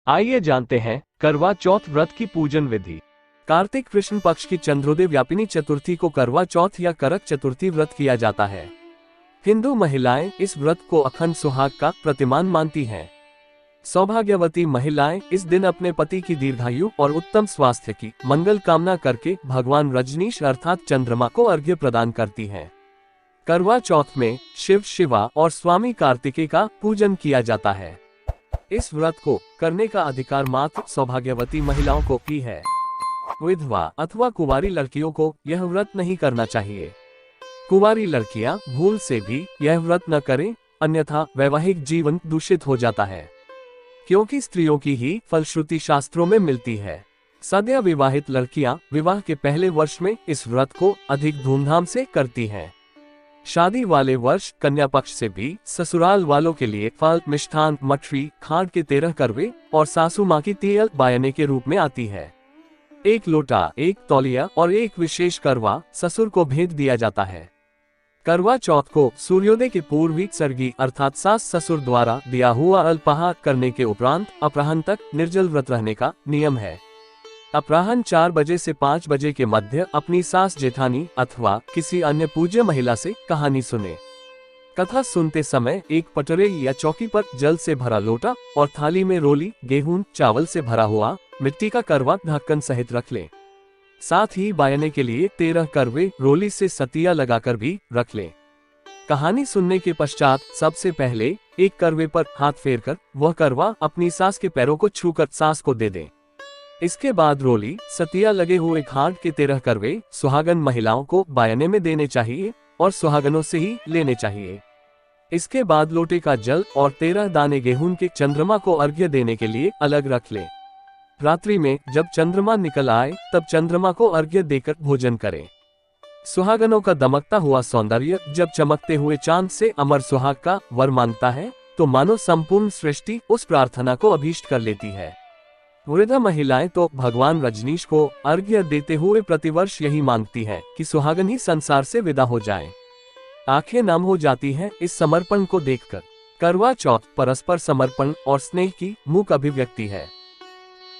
आइए जानते हैं करवा चौथ व्रत की पूजन विधि। कार्तिक कृष्ण पक्ष की चंद्रोदय व्यापिनी चतुर्थी को करवा चौथ या करक चतुर्थी व्रत किया जाता है। हिंदू महिलाएं इस व्रत को अखंड सुहाग का प्रतिमान मानती हैं। सौभाग्यवती महिलाएं इस दिन अपने पति की दीर्घायु और उत्तम स्वास्थ्य की मंगल कामना करके भगवान रजनीश अर्थात चंद्रमा को अर्घ्य प्रदान करती हैं। करवा चौथ में शिव शिवा और स्वामी कार्तिकेय का पूजन किया जाता है। इस व्रत को करने का अधिकार मात्र सौभाग्यवती महिलाओं को ही है। विधवा अथवा कुंवारी लड़कियों को यह व्रत नहीं करना चाहिए। कुंवारी लड़कियां भूल से भी यह व्रत न करें, अन्यथा वैवाहिक जीवन दूषित हो जाता है, क्योंकि स्त्रियों की ही फलश्रुति शास्त्रों में मिलती है। सद्य विवाहित लड़कियां विवाह के पहले वर्ष में इस व्रत को अधिक धूमधाम से करती हैं। शादी वाले वर्ष कन्या पक्ष से भी ससुराल वालों के लिए फल, मिष्ठान, मठरी, खांड के 13 करवे और सासू माँ की तियल बायने के रूप में आती है। 1 लोटा, 1 तौलिया और 1 विशेष करवा ससुर को भेज दिया जाता है। करवा चौथ को सूर्योदय के पूर्व सर्गी अर्थात सास ससुर द्वारा दिया हुआ अल्पाहार करने के उपरांत अपराह्न तक निर्जल व्रत रहने का नियम है। अपराह्न 4 बजे से 5 बजे के मध्य अपनी सास जेठानी अथवा किसी अन्य पूज्य महिला से कहानी सुने। कथा सुनते समय एक पटरे या चौकी पर जल से भरा लोटा और थाली में रोली, गेहूं, चावल से भरा हुआ मिट्टी का करवा ढक्कन सहित रख लें। साथ ही बायने के लिए 13 करवे रोली से सतिया लगाकर भी रख लें। कहानी सुनने के पश्चात सबसे पहले एक करवे पर हाथ फेरकर वह करवा अपनी सास के पैरों को छूकर सास को दे दें। इसके बाद रोली, सतिया लगे हुए खांड के 13 करवे सुहागन महिलाओं को बायने में देने चाहिए और सुहागनों से ही लेने चाहिए। इसके बाद लोटे का जल और 13 दाने गेहूं के चंद्रमा को अर्घ्य देने के लिए अलग रख लें। रात्रि में जब चंद्रमा निकल आए तब चंद्रमा को अर्घ्य देकर भोजन करें। सुहागनों का दमकता हुआ सौंदर्य जब चमकते हुए चांद से अमर सुहाग का वर मांगता है तो मानो संपूर्ण सृष्टि उस प्रार्थना को अभीष्ट कर लेती है। वृद्ध महिलाएं तो भगवान रजनीश को अर्घ्य देते हुए प्रतिवर्ष यही मांगती हैं कि सुहागन ही संसार से विदा हो जाएं। आंखें नम हो जाती हैं इस समर्पण को देखकर। करवा चौथ परस्पर समर्पण और स्नेह की मूक अभिव्यक्ति है।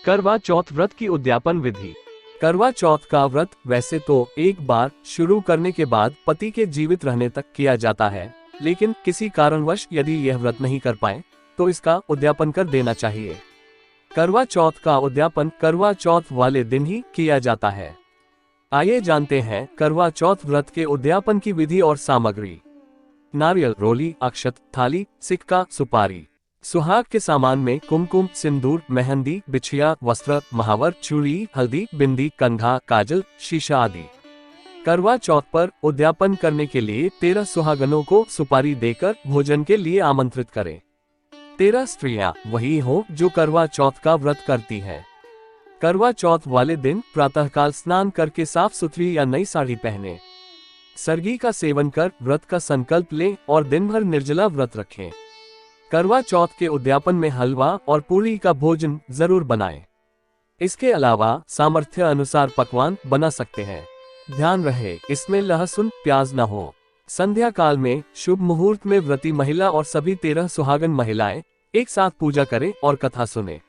करवा चौथ व्रत की उद्यापन विधि। करवा चौथ का व्रत वैसे तो एक बार शुरू करने के बाद पति के जीवित रहने तक किया जाता है, लेकिन किसी कारणवश यदि यह व्रत नहीं कर पाए तो इसका उद्यापन कर देना चाहिए। करवा चौथ का उद्यापन करवा चौथ वाले दिन ही किया जाता है। आइए जानते हैं करवा चौथ व्रत के उद्यापन की विधि और सामग्री। नारियल, रोली, अक्षत, थाली, सिक्का, सुपारी। सुहाग के सामान में कुमकुम, सिंदूर, मेहंदी, बिछिया, वस्त्र, महावर, चूड़ी, हल्दी, बिंदी, कंघा, काजल, शीशा आदि। करवा चौथ पर उद्यापन करने के लिए 13 सुहागनों को सुपारी देकर भोजन के लिए आमंत्रित करें। 13 स्त्रियां वही हो जो करवा चौथ का व्रत करती हैं। करवा चौथ वाले दिन प्रातःकाल स्नान करके साफ सुथरी या नई साड़ी पहने, सरगी का सेवन कर व्रत का संकल्प लें और दिन भर निर्जला व्रत रखें। करवा चौथ के उद्यापन में हलवा और पूरी का भोजन जरूर बनाएं। इसके अलावा सामर्थ्य अनुसार पकवान बना सकते हैं। ध्यान रहे इसमें लहसुन प्याज न हो। संध्या काल में शुभ मुहूर्त में व्रती महिला और सभी 13 सुहागन महिलाएं एक साथ पूजा करें और कथा सुने।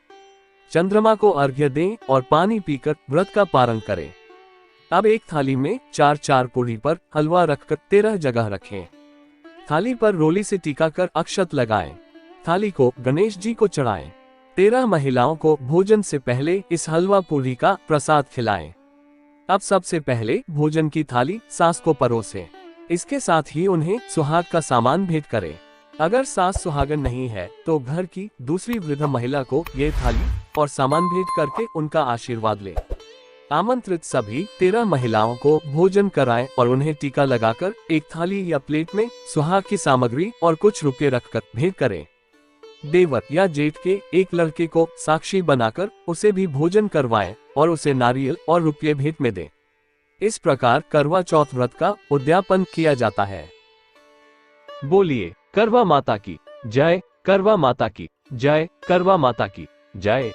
चंद्रमा को अर्घ्य दें और पानी पीकर व्रत का पारण करें। अब एक थाली में 4-4 पूरी पर हलवा रखकर 13 जगह रखें। थाली पर रोली से टीका कर अक्षत लगाएं। थाली को गणेश जी को चढ़ाएं। 13 महिलाओं को भोजन से पहले इस हलवा पूरी का प्रसाद खिलाएं। अब सबसे पहले भोजन की थाली सास को परोसें। इसके साथ ही उन्हें सुहाग का सामान भेंट करें। अगर सास सुहागन नहीं है तो घर की दूसरी वृद्ध महिला को ये थाली और सामान भेंट करके उनका आशीर्वाद लें। आमंत्रित सभी 13 महिलाओं को भोजन कराएं और उन्हें टीका लगाकर एक थाली या प्लेट में सुहाग की सामग्री और कुछ रुपये रखकर भेंट करें। देवर या जेठ के एक लड़के को साक्षी बनाकर उसे भी भोजन करवाएं और उसे नारियल और रुपये भेंट में दें। इस प्रकार करवा चौथ व्रत का उद्यापन किया जाता है। बोलिए करवा माता की जय, करवा माता की जय, करवा माता की जय।